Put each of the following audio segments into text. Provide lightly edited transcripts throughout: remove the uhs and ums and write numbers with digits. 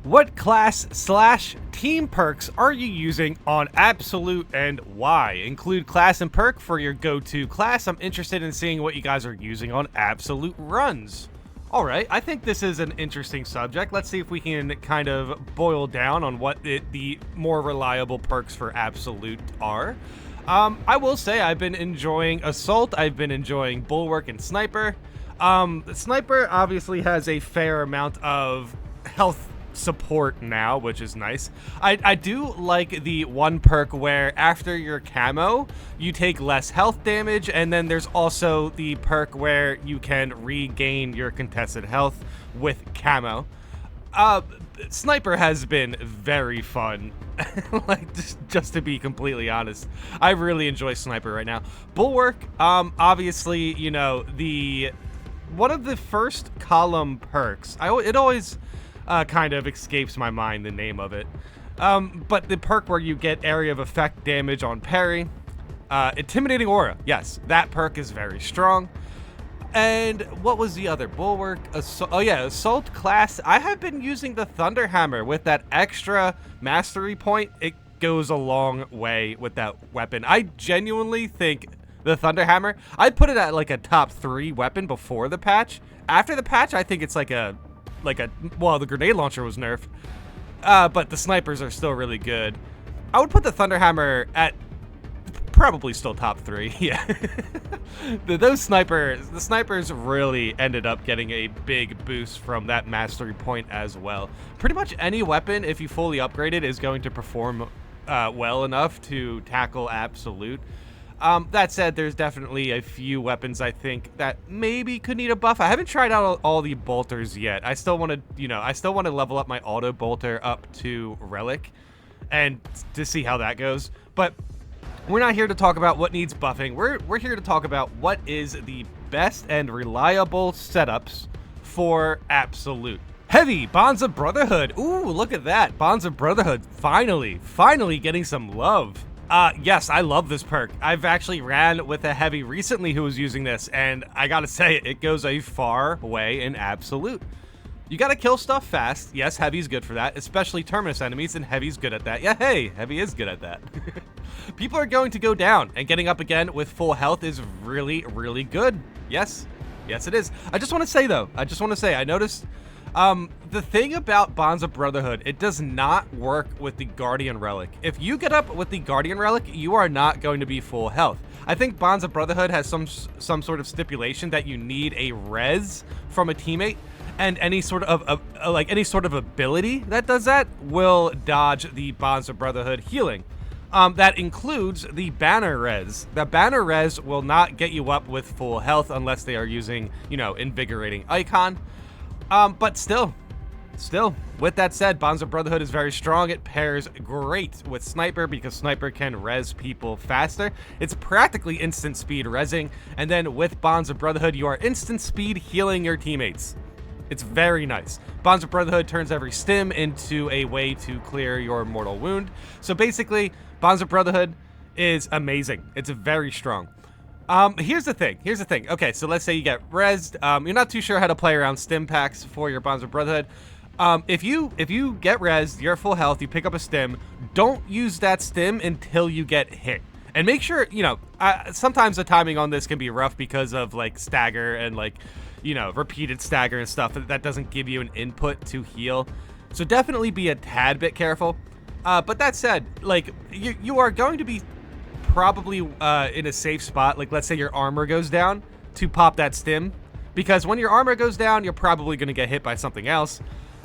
What class slash team perks are you using on Absolute and why? Include class and perk for your go-to class. I'm interested in seeing what you guys are using on Absolute runs. All right, I think this is an interesting subject. Let's see if we can kind of boil down on what the more reliable perks for Absolute are. I will say I've been enjoying Assault, I've been enjoying Bulwark and Sniper. Sniper obviously has a fair amount of health support now, which is nice. I do like the one perk where after your camo you take less health damage, and then there's also the perk where you can regain your contested health with camo. Sniper has been very fun. Like, just to be completely honest, I really enjoy Sniper right now. Bulwark, obviously, you know, one of the first column perks, it always kind of escapes my mind the name of it. But the perk where you get area of effect damage on parry, intimidating aura. Yes, that perk is very strong. And what was the other? Bulwark, Assault class. I have been using the Thunderhammer with that extra mastery point. It goes a long way with that weapon. I genuinely think the Thunderhammer, I'd put it at like a top 3 weapon before the patch. After the patch, I think it's well, the grenade launcher was nerfed, but the snipers are still really good. I would put the Thunderhammer at probably still top 3. Yeah. The snipers really ended up getting a big boost from that mastery point as well. Pretty much any weapon, if you fully upgrade it, is going to perform well enough to tackle Absolute. That said, there's definitely a few weapons I think that maybe could need a buff. I haven't tried out all the bolters yet. I still want to level up my auto bolter up to relic and to see how that goes. But we're not here to talk about what needs buffing. We're here to talk about what is the best and reliable setups for Absolute. Heavy, Bonds of Brotherhood. Ooh, look at that. Bonds of Brotherhood finally getting some love. Yes, I love this perk. I've actually ran with a heavy recently who was using this, and I gotta say, it goes a far way in Absolute. You gotta kill stuff fast. Yes, heavy's good for that, especially terminus enemies, and heavy's good at that. Yeah, hey, heavy is good at that. People are going to go down, and getting up again with full health is really, really good. Yes, it is. I just want to say, though, I noticed the thing about Bonds of Brotherhood, it does not work with the Guardian Relic. If you get up with the Guardian Relic, you are not going to be full health. I think Bonds of Brotherhood has some sort of stipulation that you need a res from a teammate, and any sort of ability that does that will dodge the Bonds of Brotherhood healing. That includes the banner res. The banner res will not get you up with full health unless they are using, invigorating icon. But still, with that said, Bonds of Brotherhood is very strong. It pairs great with Sniper because Sniper can res people faster. It's practically instant speed resing, and then with Bonds of Brotherhood, you are instant speed healing your teammates. It's very nice. Bonds of Brotherhood turns every stim into a way to clear your mortal wound. So basically, Bonds of Brotherhood is amazing. It's very strong. Here's the thing. Okay, so let's say you get rezzed. You're not too sure how to play around stim packs for your Bonds of Brotherhood. If you get rezzed, you're full health, you pick up a stim, don't use that stim until you get hit. And make sure, sometimes the timing on this can be rough because of like stagger and repeated stagger and stuff that doesn't give you an input to heal. So definitely be a tad bit careful. But that said, you are going to be probably in a safe spot. Like, let's say your armor goes down, to pop that stim, because when your armor goes down, you're probably going to get hit by something else.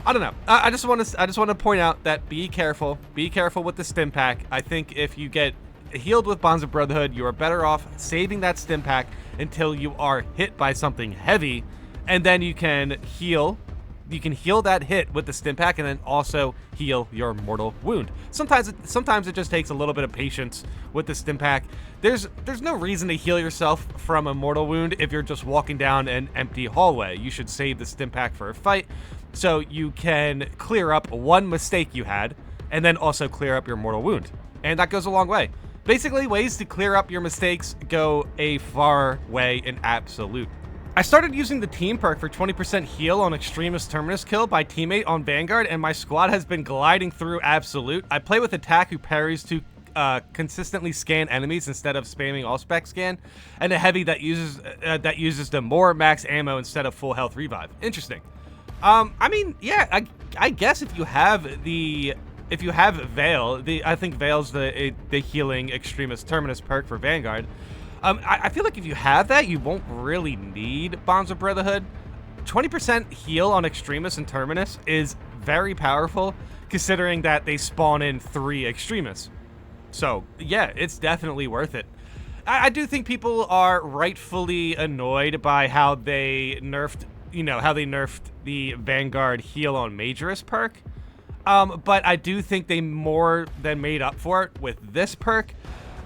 I don't know. I just want to point out that be careful with the stim pack. I think if you get healed with Bonds of Brotherhood, you are better off saving that stim pack until you are hit by something heavy, and then you can heal that hit with the stim pack and then also heal your mortal wound. Sometimes it just takes a little bit of patience with the stim pack. There's no reason to heal yourself from a mortal wound if you're just walking down an empty hallway. You should save the stim pack for a fight so you can clear up one mistake you had and then also clear up your mortal wound. And that goes a long way. Basically, ways to clear up your mistakes go a far way in Absolute. I started using the team perk for 20% heal on Extremist Terminus kill by teammate on Vanguard, and my squad has been gliding through Absolute. I play with attack who parries to consistently scan enemies instead of spamming all-spec scan, and a heavy that uses the more max ammo instead of full health revive. Interesting. I mean, yeah, I guess if you have Veil, I think Veil's the healing Extremist Terminus perk for Vanguard. I feel like if you have that, you won't really need Bonds of Brotherhood. 20% heal on Extremis and Terminus is very powerful, considering that they spawn in 3 Extremists. So, yeah, it's definitely worth it. I do think people are rightfully annoyed by how they nerfed, the Vanguard heal on Majorist perk. But I do think they more than made up for it with this perk.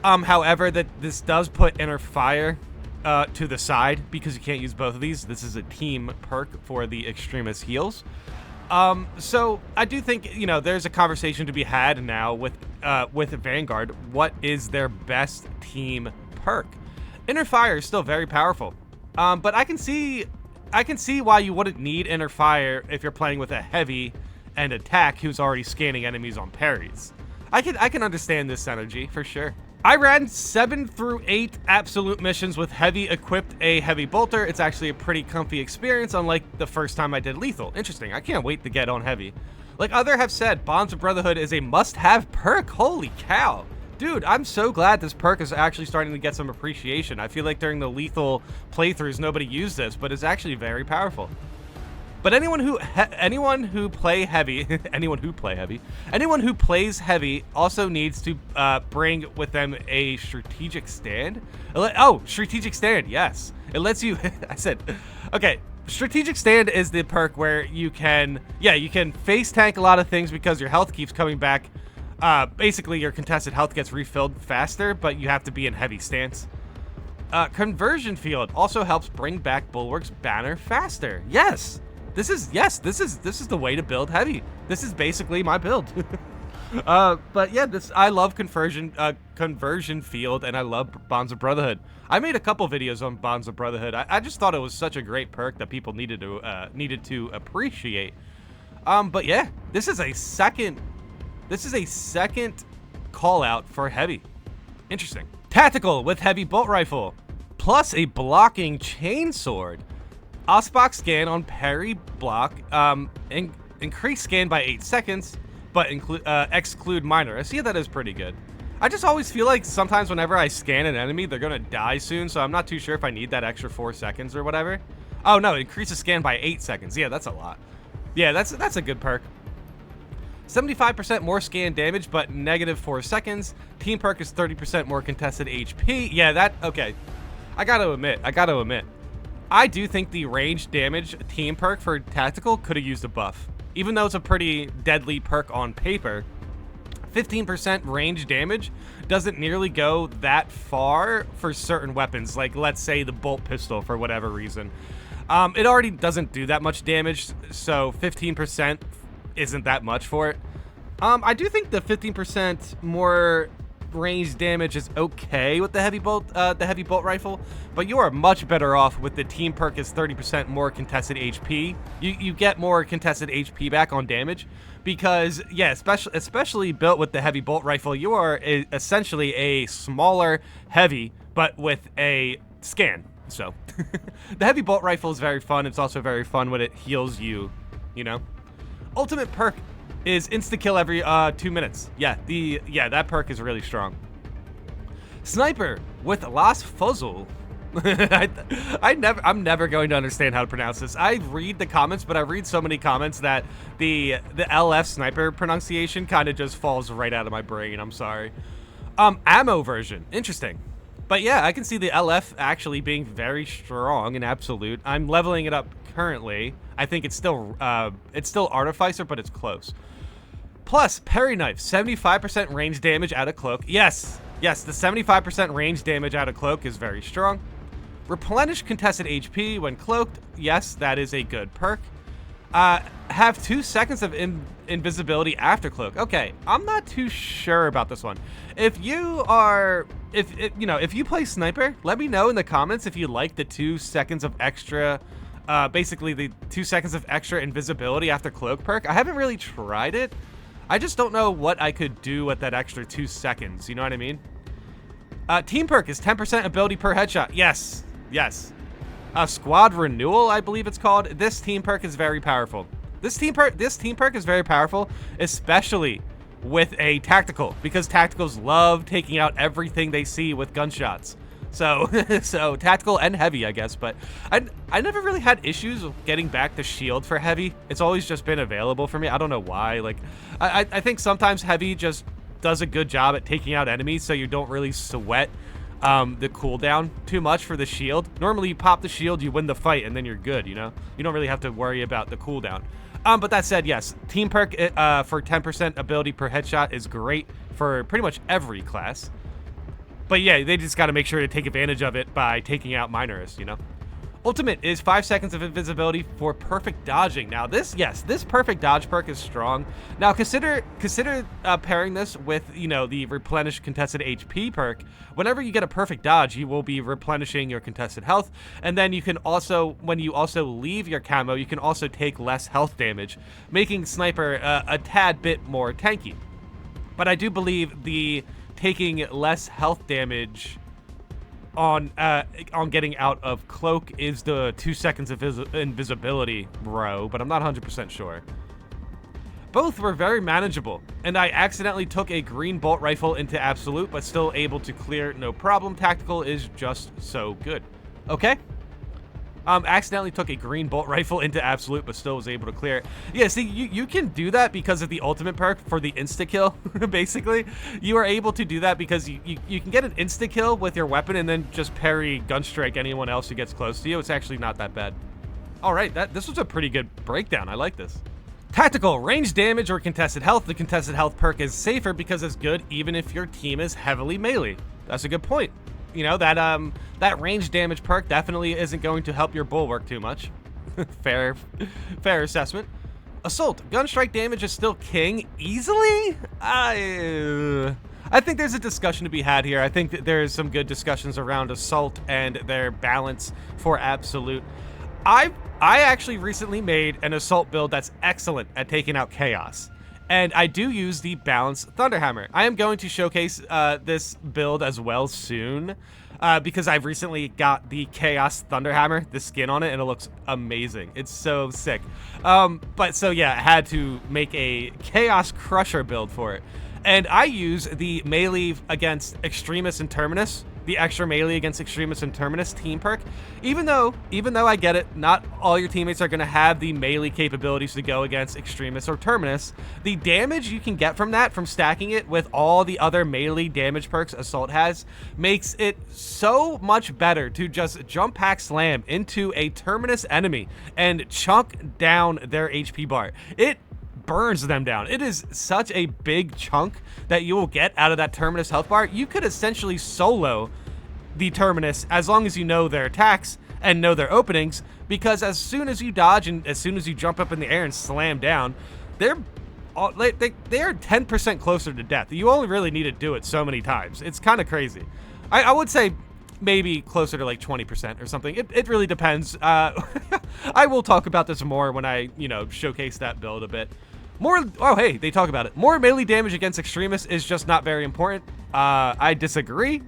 However, this does put Inner Fire to the side because you can't use both of these. This is a team perk for the Extremist heals. So I do think, there's a conversation to be had now with Vanguard. What is their best team perk? Inner Fire is still very powerful. But I can see why you wouldn't need Inner Fire if you're playing with a heavy and attack who's already scanning enemies on parries. I can understand this synergy for sure. I ran 7 through 8 absolute missions with heavy equipped a heavy bolter. It's actually a pretty comfy experience, unlike the first time I did lethal. Interesting. I can't wait to get on heavy. Like others have said, Bonds of Brotherhood is a must-have perk. Holy cow. Dude, I'm so glad this perk is actually starting to get some appreciation. I feel like during the lethal playthroughs, nobody used this, but it's actually very powerful. But anyone who plays heavy also needs to bring with them a strategic stand. Strategic stand, yes. It lets you, okay. Strategic stand is the perk where you can face tank a lot of things because your health keeps coming back. Basically, your contested health gets refilled faster, but you have to be in heavy stance. Conversion field also helps bring back Bulwark's banner faster. Yes. This is the way to build heavy. This is basically my build. But yeah, I love conversion field, and I love Bonds of Brotherhood. I made a couple videos on Bonds of Brotherhood. I just thought it was such a great perk that people needed to appreciate. But yeah, this is a second call out for heavy. Interesting. Tactical with heavy bolt rifle, plus a blocking chainsword. Osbox scan on parry block, increase scan by 8 seconds, but exclude minor. I see that is pretty good. I just always feel like sometimes whenever I scan an enemy, they're gonna die soon, so I'm not too sure if I need that extra 4 seconds or whatever. Oh no, increase the scan by 8 seconds. Yeah, that's a lot. Yeah, that's a good perk. 75% more scan damage, but negative 4 seconds. Team perk is 30% more contested HP. Yeah, okay. I gotta admit. I do think the range damage team perk for tactical could have used a buff. Even though it's a pretty deadly perk on paper, 15% range damage doesn't nearly go that far for certain weapons, like let's say the bolt pistol for whatever reason. It already doesn't do that much damage, so 15% isn't that much for it. I do think the 15% more range damage is okay with the heavy bolt rifle, but you are much better off with the team perk is 30% more contested HP. You get more contested HP back on damage because, yeah, especially built with the heavy bolt rifle, you are essentially a smaller heavy, but with a scan. So the heavy bolt rifle is very fun. It's also very fun when it heals you, Ultimate perk is insta-kill every 2 minutes. Yeah, that perk is really strong. Sniper with Las Fuzzle. I'm never going to understand how to pronounce this. I read the comments, but I read so many comments that the LF sniper pronunciation kind of just falls right out of my brain. I'm sorry. Ammo version. Interesting. But yeah, I can see the LF actually being very strong in absolute. I'm leveling it up currently. I think it's still Artificer, but it's close. Plus, parry knife, 75% range damage out of cloak. Yes, the 75% range damage out of cloak is very strong. Replenish contested HP when cloaked. Yes, that is a good perk. Have 2 seconds of invisibility after cloak. Okay, I'm not too sure about this one. If you are, if you play sniper, let me know in the comments if you like the 2 seconds of extra, basically the 2 seconds of extra invisibility after cloak perk. I haven't really tried it. I just don't know what I could do with that extra 2 seconds. You know what I mean? Team perk is 10% ability per headshot. Yes, yes. Squad renewal, I believe it's called. This team perk is very powerful. This team perk is very powerful, especially with a tactical, because tacticals love taking out everything they see with gunshots. So, so tactical and heavy, I guess. But I never really had issues with getting back the shield for heavy. It's always just been available for me. I don't know why. Like, I think sometimes heavy just does a good job at taking out enemies, so you don't really sweat the cooldown too much for the shield. Normally, you pop the shield, you win the fight, and then you're good. You know, you don't really have to worry about the cooldown. But that said, yes, team perk for 10% ability per headshot is great for pretty much every class. But yeah, they just got to make sure to take advantage of it by taking out minorists, you know? Ultimate is 5 seconds of invisibility for perfect dodging. Now this perfect dodge perk is strong. Now consider pairing this with, you know, the replenish contested HP perk. Whenever you get a perfect dodge, you will be replenishing your contested health. And then you can also, when you also leave your camo, you can also take less health damage, making sniper a tad bit more tanky. But I do believe the taking less health damage on getting out of cloak is the 2 seconds of invisibility row, but I'm not 100% sure. Both were very manageable, and I accidentally took a green bolt rifle into absolute, but still able to clear no problem. Tactical is just so good. Okay. Accidentally took a green bolt rifle into absolute, but still was able to clear it. Yeah, see, you can do that because of the ultimate perk for the insta-kill, basically. You are able to do that because you can get an insta-kill with your weapon and then just parry gunstrike anyone else who gets close to you. It's actually not that bad. All right, this was a pretty good breakdown. I like this. Tactical, range damage or contested health. The contested health perk is safer because it's good even if your team is heavily melee. That's a good point. You know, that range damage perk definitely isn't going to help your bulwark too much. fair assessment. Assault, gunstrike damage is still king easily? I think there's a discussion to be had here. I think that there's some good discussions around assault and their balance for absolute. I actually recently made an assault build that's excellent at taking out chaos. And I do use the balanced Thunderhammer. I am going to showcase this build as well soon because I've recently got the Chaos Thunderhammer, the skin on it, and it looks amazing. It's so sick. But so yeah, I had to make a Chaos Crusher build for it. And I use the melee against Extremis and Terminus, the extra melee against Extremis and Terminus team perk. Even though I get it, not all your teammates are going to have the melee capabilities to go against Extremis or Terminus, the damage you can get from that, from stacking it with all the other melee damage perks Assault has, makes it so much better to just jump pack slam into a Terminus enemy and chunk down their HP bar. It burns them down. It is such a big chunk that you will get out of that Terminus health bar. You could essentially solo the Terminus as long as you know their attacks and know their openings, because as soon as you dodge and as soon as you jump up in the air and slam down, they're 10% closer to death. You only really need to do it so many times. It's kind of crazy. I would say maybe closer to like 20% or something. It really depends. I will talk about this more when I, you know, showcase that build a bit. Oh, hey, they talk about it. More melee damage against Extremis is just not very important. I disagree.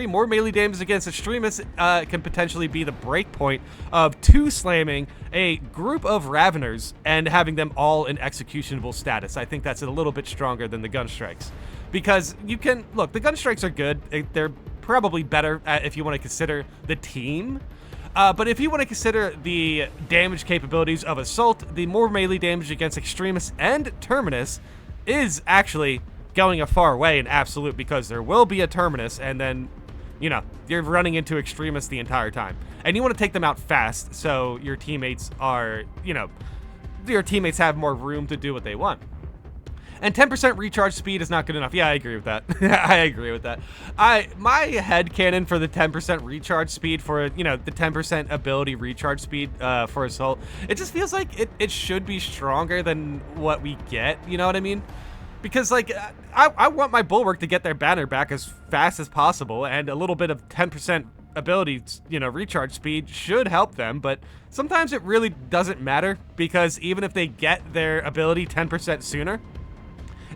More melee damage against Extremis can potentially be the break point of 2-slamming a group of Raveners and having them all in executionable status. I think that's a little bit stronger than the Gunstrikes. Because you can, look, the Gunstrikes are good. They're probably better if you want to consider the team. But if you want to consider the damage capabilities of Assault, the more melee damage against Extremis and Terminus is actually going a far way in absolute, because there will be a Terminus and then, you know, you're running into Extremis the entire time. And you want to take them out fast so your teammates are, you know, your teammates have more room to do what they want. And 10% recharge speed is not good enough. Yeah, I agree with that. I agree with that. My headcanon for the 10% recharge speed for, the 10% ability recharge speed for Assault, it just feels like it should be stronger than what we get, you know what I mean? Because, like, I want my Bulwark to get their banner back as fast as possible, and a little bit of 10% ability, recharge speed should help them, but sometimes it really doesn't matter, because even if they get their ability 10% sooner,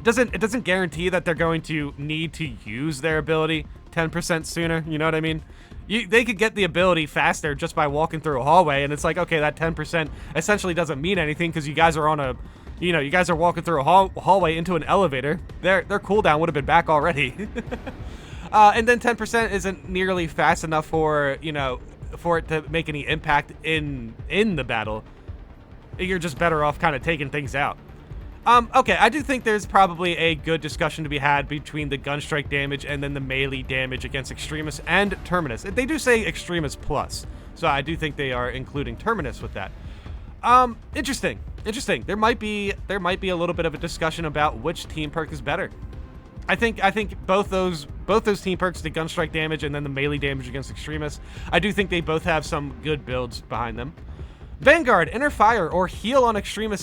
it doesn't guarantee that they're going to need to use their ability 10% sooner, you know what I mean? They could get the ability faster just by walking through a hallway, and it's like, okay, that 10% essentially doesn't mean anything because you guys are on a, you guys are walking through a hallway into an elevator. Their cooldown would have been back already. And then 10% isn't nearly fast enough for, for it to make any impact in the battle. You're just better off kind of taking things out. Okay, I do think there's probably a good discussion to be had between the gunstrike damage and then the melee damage against Extremis and Terminus. They do say Extremis plus, so I do think they are including Terminus with that. Interesting. There might be a little bit of a discussion about which team perk is better. I think both those team perks, the gunstrike damage and then the melee damage against Extremis, I do think they both have some good builds behind them. Vanguard, Inner Fire, or heal on Extremis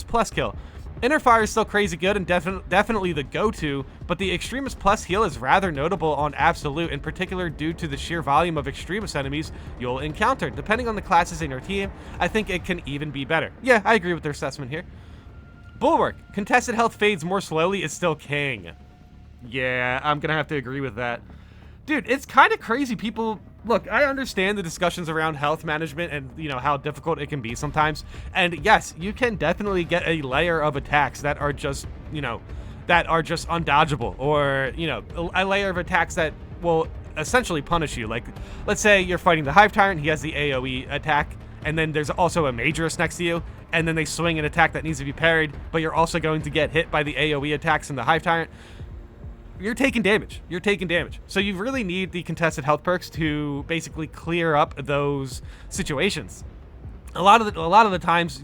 plus kill. Inner Fire is still crazy good and definitely the go-to, but the Extremis plus heal is rather notable on Absolute, in particular due to the sheer volume of Extremis enemies you'll encounter. Depending on the classes in your team, I think it can even be better. Yeah, I agree with their assessment here. Bulwark, contested health fades more slowly, is still king. Yeah, I'm gonna have to agree with that. Dude, it's kind of crazy. People, look, I understand the discussions around health management and, how difficult it can be sometimes. And yes, you can definitely get a layer of attacks that are just, undodgeable, or, a layer of attacks that will essentially punish you. Like, let's say you're fighting the Hive Tyrant, he has the AoE attack, and then there's also a Majorist next to you, and then they swing an attack that needs to be parried, but you're also going to get hit by the AoE attacks in the Hive Tyrant. You're taking damage. So you really need the contested health perks to basically clear up those situations. A lot of the times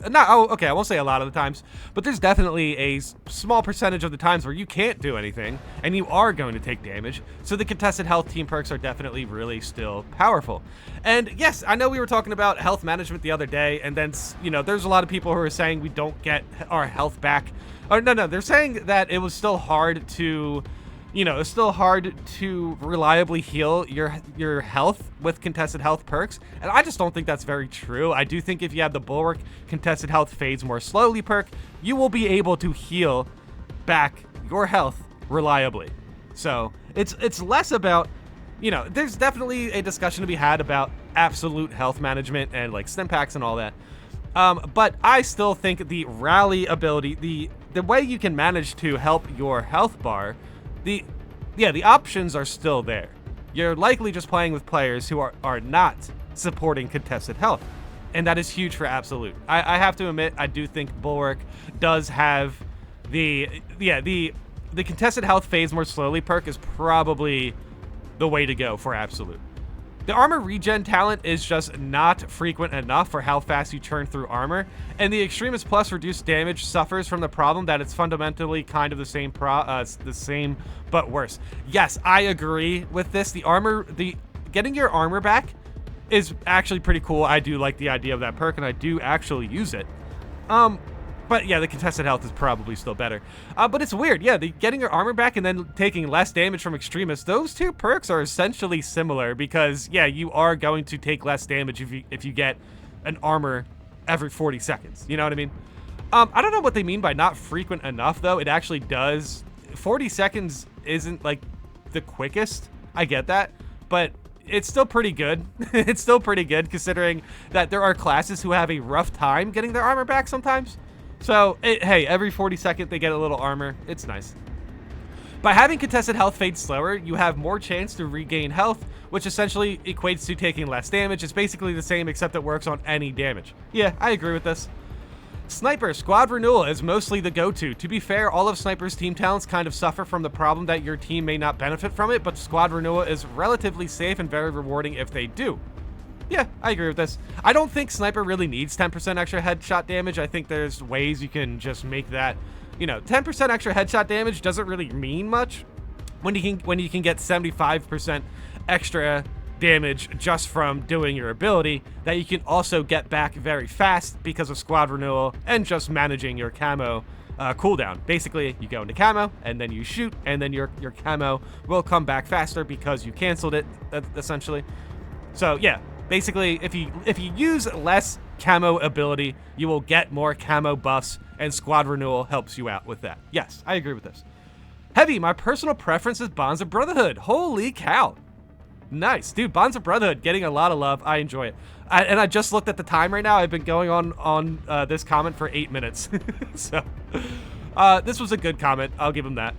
I won't say a lot of the times, but there's definitely a small percentage of the times where you can't do anything and you are going to take damage. So the contested health team perks are definitely really still powerful. And yes, I know we were talking about health management the other day, and then, there's a lot of people who are saying we don't get our health back. Or no, they're saying that it was still hard to, reliably heal your health with contested health perks. And I just don't think that's very true. I do think if you have the Bulwark contested health fades more slowly perk, you will be able to heal back your health reliably. So it's less about, there's definitely a discussion to be had about absolute health management and like stim packs and all that. But I still think the rally ability, the way you can manage to help your health bar, the options are still there. You're likely just playing with players who are not supporting contested health, and that is huge for Absolute. I have to admit, I do think Bulwark does have the contested health fades more slowly perk is probably the way to go for Absolute. The armor regen talent is just not frequent enough for how fast you churn through armor, and the Extremis Plus reduced damage suffers from the problem that it's fundamentally kind of the same but worse. Yes, I agree with this. Getting your armor back is actually pretty cool. I do like the idea of that perk, and I do actually use it. But yeah, the contested health is probably still better. But it's weird. Yeah, getting your armor back and then taking less damage from Extremis, those two perks are essentially similar because, yeah, you are going to take less damage if you get an armor every 40 seconds. You know what I mean? I don't know what they mean by not frequent enough, though. It actually does. 40 seconds isn't, like, the quickest. I get that. But it's still pretty good. It's still pretty good considering that there are classes who have a rough time getting their armor back sometimes. So, hey, every 40 seconds they get a little armor. It's nice. By having contested health fade slower, you have more chance to regain health, which essentially equates to taking less damage. It's basically the same, except it works on any damage. Yeah, I agree with this. Sniper, squad renewal is mostly the go-to. To be fair, all of Sniper's team talents kind of suffer from the problem that your team may not benefit from it, but squad renewal is relatively safe and very rewarding if they do. Yeah, I agree with this. I don't think Sniper really needs 10% extra headshot damage. I think there's ways you can just make that You know, 10% extra headshot damage doesn't really mean much when you can get 75% extra damage just from doing your ability that you can also get back very fast because of squad renewal and just managing your camo cooldown. Basically, you go into camo and then you shoot, and then your camo will come back faster because you canceled it, essentially. So yeah, basically, if you use less camo ability, you will get more camo buffs, and squad renewal helps you out with that. Yes, I agree with this. Heavy, my personal preference is Bonds of Brotherhood. Holy cow. Nice, dude. Bonds of Brotherhood getting a lot of love. I enjoy it. And I just looked at the time right now. I've been going on this comment for 8 minutes. So this was a good comment. I'll give him that.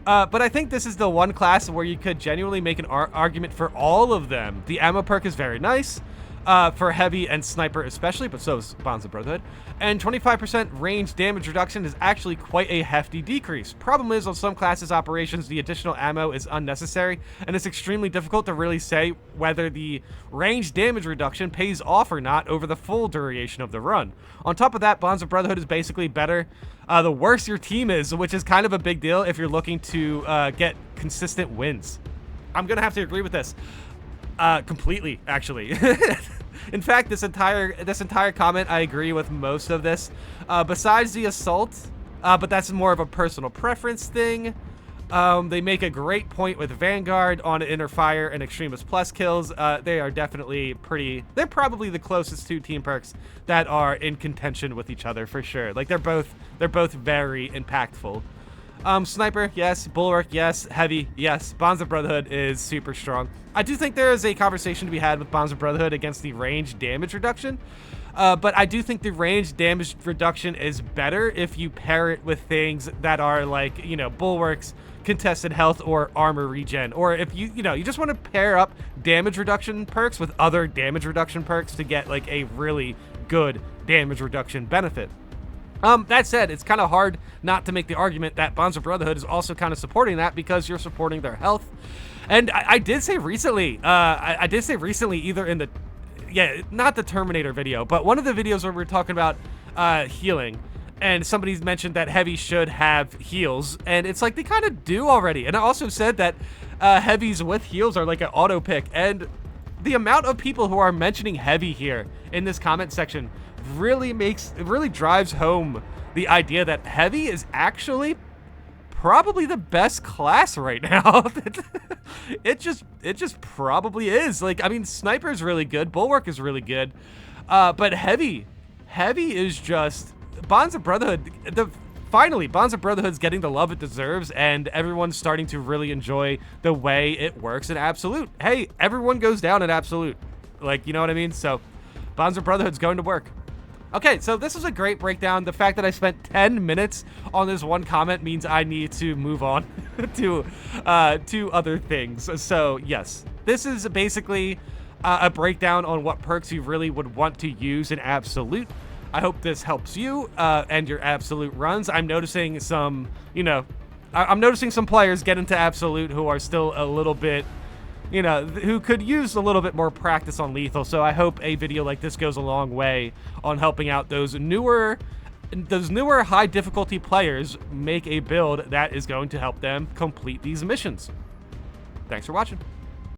But I think this is the one class where you could genuinely make an argument for all of them. The ammo perk is very nice for heavy and sniper especially, but so is Bonds of Brotherhood. And 25% range damage reduction is actually quite a hefty decrease. Problem is, on some classes operations, the additional ammo is unnecessary, and it's extremely difficult to really say whether the range damage reduction pays off or not over the full duration of the run. On top of that, Bonds of Brotherhood is basically better the worse your team is, which is kind of a big deal if you're looking to get consistent wins. I'm gonna have to agree with this completely, actually. In fact, this entire comment, I agree with most of this, besides the assault, but that's more of a personal preference thing. They make a great point with Vanguard on inner fire and Extremist Plus kills. They are definitely they're probably the closest two team perks that are in contention with each other for sure. Like they're both very impactful. Sniper, yes. Bulwark, yes. Heavy, yes. Bonds of Brotherhood is super strong. I do think there is a conversation to be had with Bonds of Brotherhood against the range damage reduction. But I do think the range damage reduction is better if you pair it with things that are like, you know, bulwarks, contested health, or armor regen. Or if you just want to pair up damage reduction perks with other damage reduction perks to get like a really good damage reduction benefit. That said, it's kind of hard not to make the argument that Bonds of Brotherhood is also kind of supporting that because you're supporting their health. And I did say recently, either in the, not the Terminator video, but one of the videos where we were talking about healing, and somebody mentioned that heavy should have heals, and it's like they kind of do already. And I also said that heavies with heals are like an auto pick, and the amount of people who are mentioning heavy here in this comment section really drives home the idea that heavy is actually probably the best class right now. It just probably is. Like, I mean, sniper is really good, bulwark is really good, but heavy is just Bonds of Brotherhood. Finally, Bonds of Brotherhood's getting the love it deserves, and everyone's starting to really enjoy the way it works in Absolute. Hey, everyone goes down in Absolute. Like, you know what I mean? So, Bonds of Brotherhood's going to work. Okay, so this was a great breakdown. The fact that I spent 10 minutes on this one comment means I need to move on to other things. So, yes, this is basically a breakdown on what perks you really would want to use in Absolute. I hope this helps you and your Absolute runs. I'm noticing some, I'm noticing some players get into Absolute who are still a little bit, who could use a little bit more practice on lethal. So I hope a video like this goes a long way on helping out those newer high difficulty players make a build that is going to help them complete these missions. Thanks for watching.